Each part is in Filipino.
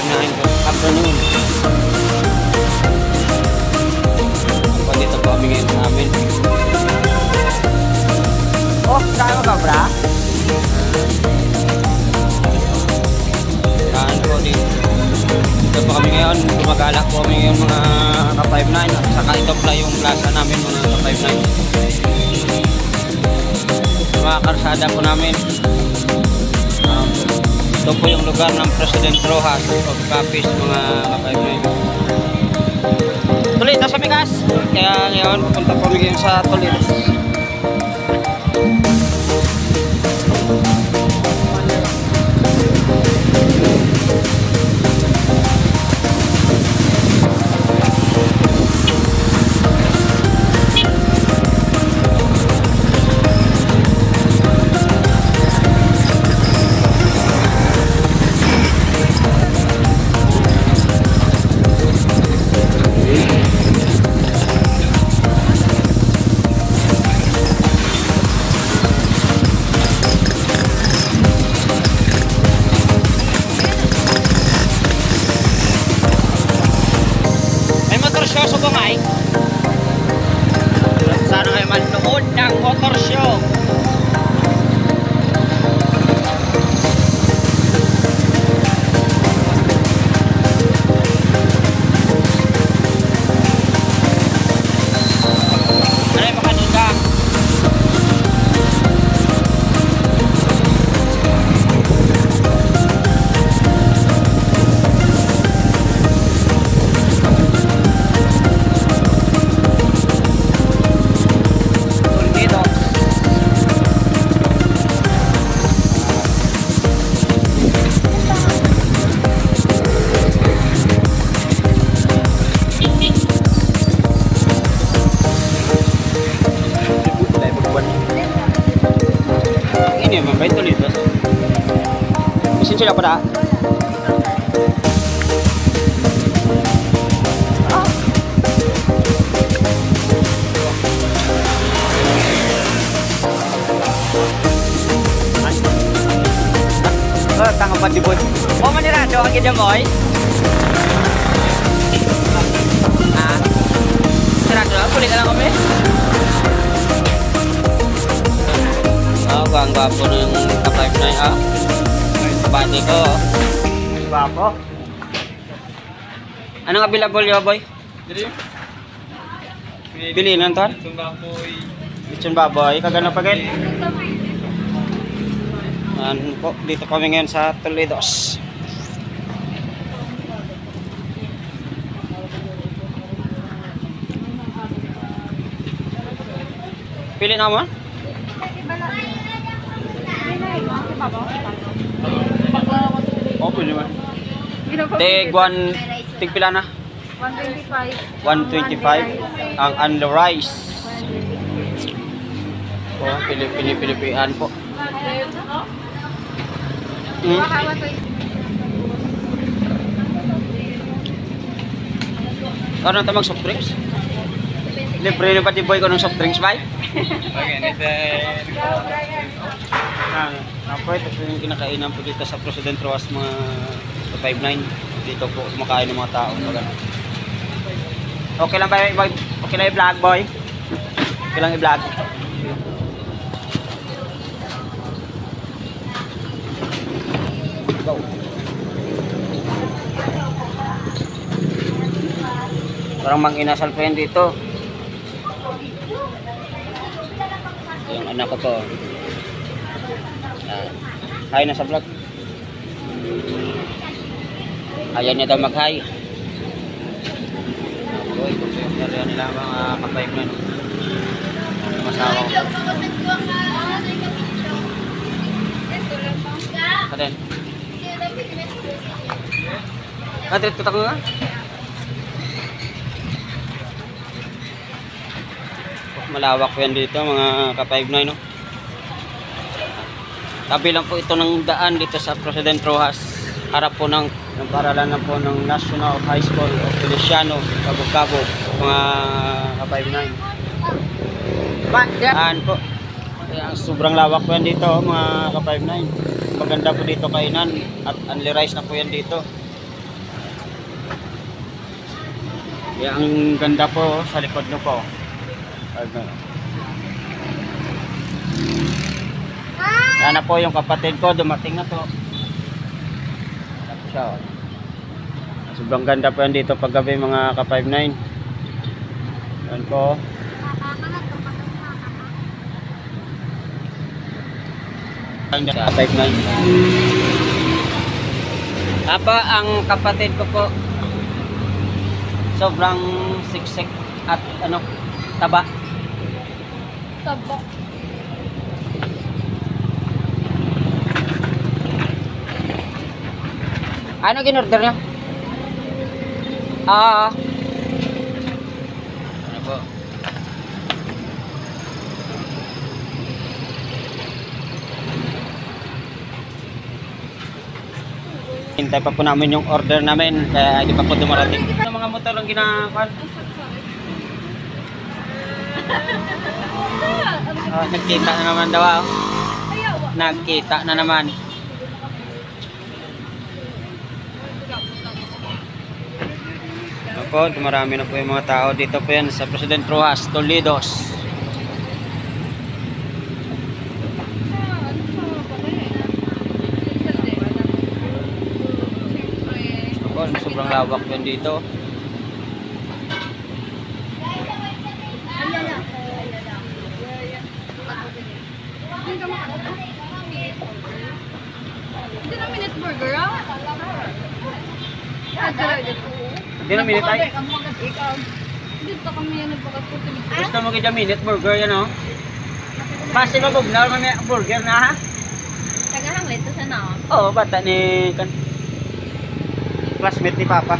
ka-5-9 afternoon. Dito po kami ngayon sa amin. Oh, kaya mo ka, bra? Saan po dito? Dito po kami ngayon. Gumagalak po kami ngayon mga ka-5-9. Saka ito pala yung plaza namin mga ka-5-9. Mga karsada po namin. Ito po yung lugar ng President Rojas of Capiz mga ka-5-9. Toledo sa Migas. Kaya ngayon pupunta po kami ngayon sa Toledo. Sana kayo manood ng motor show. Ano yung makanood ka? Ini memang itu lihat. Mesin sudah pada. Oh, tanggapan di boy. Oh, manirado ang gidya boy. Ah. Sirado, kulit lang kami. Ang gwapo ng ka-5-9 bati ko. Gwapo. Anong available yo boy? Pili nang ton? Lechon baboy. Kagano pa gid? Po, dito kami ngayon sa Toledos. Pili naman? Oh, pwede man. Tig pila na? 125. 125 ang under rice. Oh, pilipian po. Ano tamang soft drinks? Libre na pati boy ko ng soft drinks, bay? Ako ito po yung kinakainan po dito sa President Rojas mga 5-9. Dito po kumakain ng mga tao. Okay lang ba boy? Okay lang i-vlog boy? Okay lang i-vlog? Go! Parang mang-inasal po yan dito. Yung anak ko to. Hi na sa vlog. Ayan niya daw mag-hi. Boy, kung sa'yo nila mga ka-5-9. Masawa ko. Kaden. Kadrit ko tako nga. Malawak po yan dito mga ka-5-9 no. Tabi lang po ito ng daan dito sa President Rojas. Harap po ng paralan na po ng National High School of Feliciano, Cabo, mga ka-5-9. Daan po. Kaya sobrang lawak po yan dito mga ka-5-9. Maganda po dito kainan at unli rice na po yan dito. Kaya ang ganda po sa likod nyo po. Ano. Yan na po yung kapatid ko, dumating na po. Tapos siya. Oh. Sobrang ganda po yan dito paggabi mga ka-59. Yan po. Ka-59. Apa ang kapatid ko po. Sobrang siksik at ano, taba. Tabok. Ano ginorder niyo? Ano po? Hintay pa po namin yung order namin kaya hindi pa po dumarating. Ang mga motor lang ginakakan. Nagkita na naman daw. Nagkita na naman. Ako, dumarami na po yung mga tao. Dito po yan sa President Rojas, Tolidos. Ako, sobrang lawak yan dito. Hindi na minute burger ah. Hindi na minute ay. Dito kami yan nagpakatutin. Gusto mo kita minute burger yan o? Pasi ba bugnaw kami burger na ha? Tagahang lito sa na. Oo, bata ni classmate ni Papa.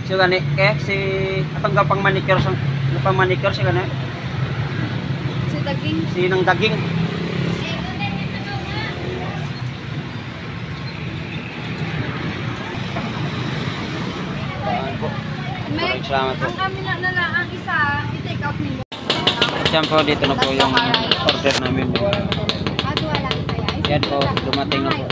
So gani, si atong pang manicure sa pang manicure si gani. Si Daging. Si nang daging. May, Salamat po. ang amin na lang ang isa, i-take out ninyo. Diyan po, dito na po yung order namin. Yan po, dumating na po.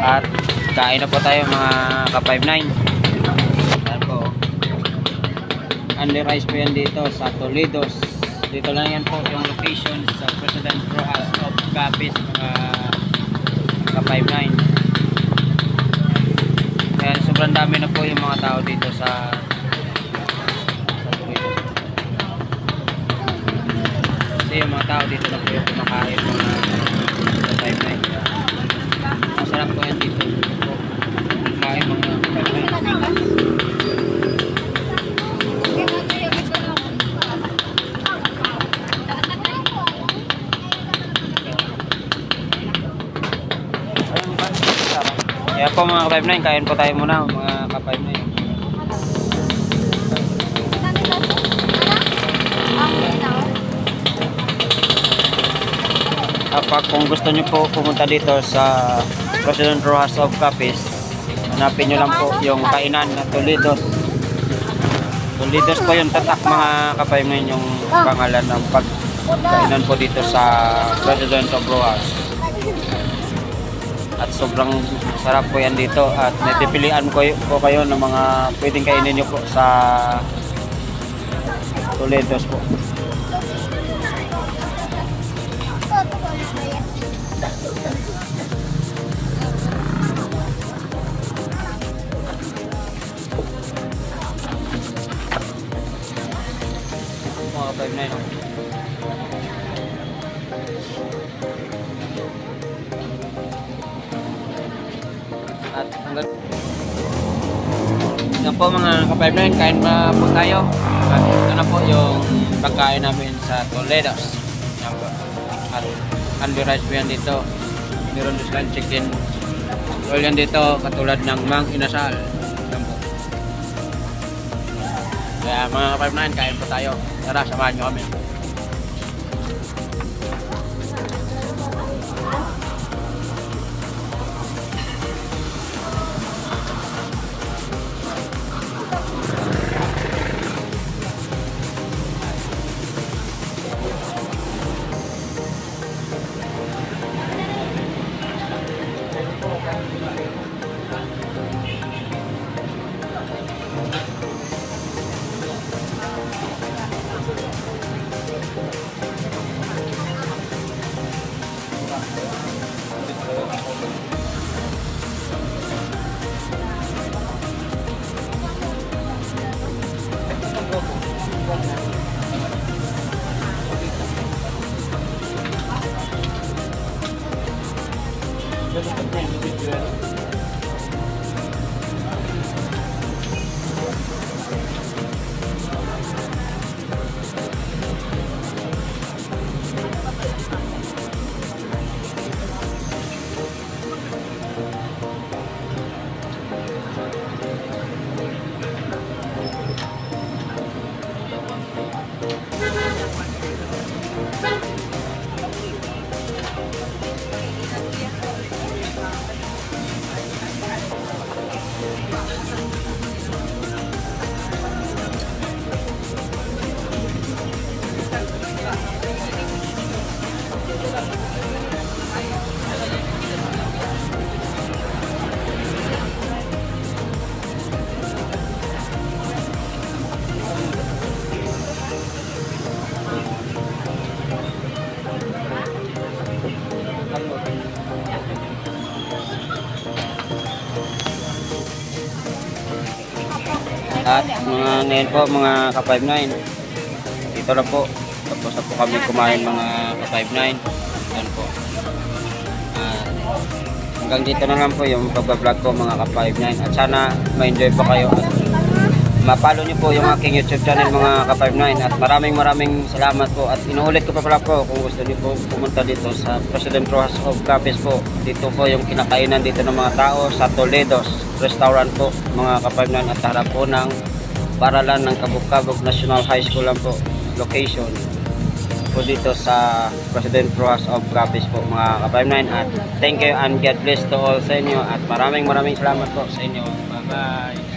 At kain na po tayo mga ka-59. Yan po. Only rice po yan dito sa Tolidos. Dito lang yan po yung location sa President Rojas of Capiz mga ka-59. Kaya sobrang dami na po yung mga tao dito sa Tolidos. Kasi yung mga tao dito na po yung kumakain mga ka-59. Masarap po yan dito. Kumakain mga ka-59. Kaya po mga ka-59, kain po tayo muna mga ka-59. Kapag kung gusto nyo po pumunta dito sa President Rojas of Capiz, hanapin nyo lang po yung kainan na Tolidos. Tolidos po yung tatak mga ka-59 yung pangalan ng pagkainan po dito sa President of Rojas. At sobrang sarap po yan dito at natipilian ko kayo ng mga pwedeng kainin nyo po sa Tolidos po. Mga 5-9. At hanggang yan po mga ka-59, kain na po tayo. At ito na po yung pagkain namin sa Toledos. Yan po. At only rice po yan dito. Meron din silang chicken roll yan dito katulad ng mang inasal. Yan po. Kaya mga ka-59, kain po tayo. Tara, samahan nyo kami. At mga ngayon po mga ka-59, dito na po. Tapos na po kami kumain mga ka-59. Yan po. Hanggang dito na lang po yung pag-vlog ko mga ka-59. At sana ma-enjoy po kayo. At mapalo nyo po yung aking YouTube channel mga ka-59. At maraming salamat po. At inuulit ko pa pala po kung gusto nyo po pumunta dito sa President Rojas of Capiz po. Dito po yung kinakainan dito ng mga tao sa Toledo's Restaurant po mga ka-59. At harap po ng Paralan ng Kabuk-Kabuk National High School lang po. Location po dito sa President Rojas of Capiz po mga ka-59. At thank you and God bless to all sa inyo. At maraming salamat po sa inyo. Bye bye.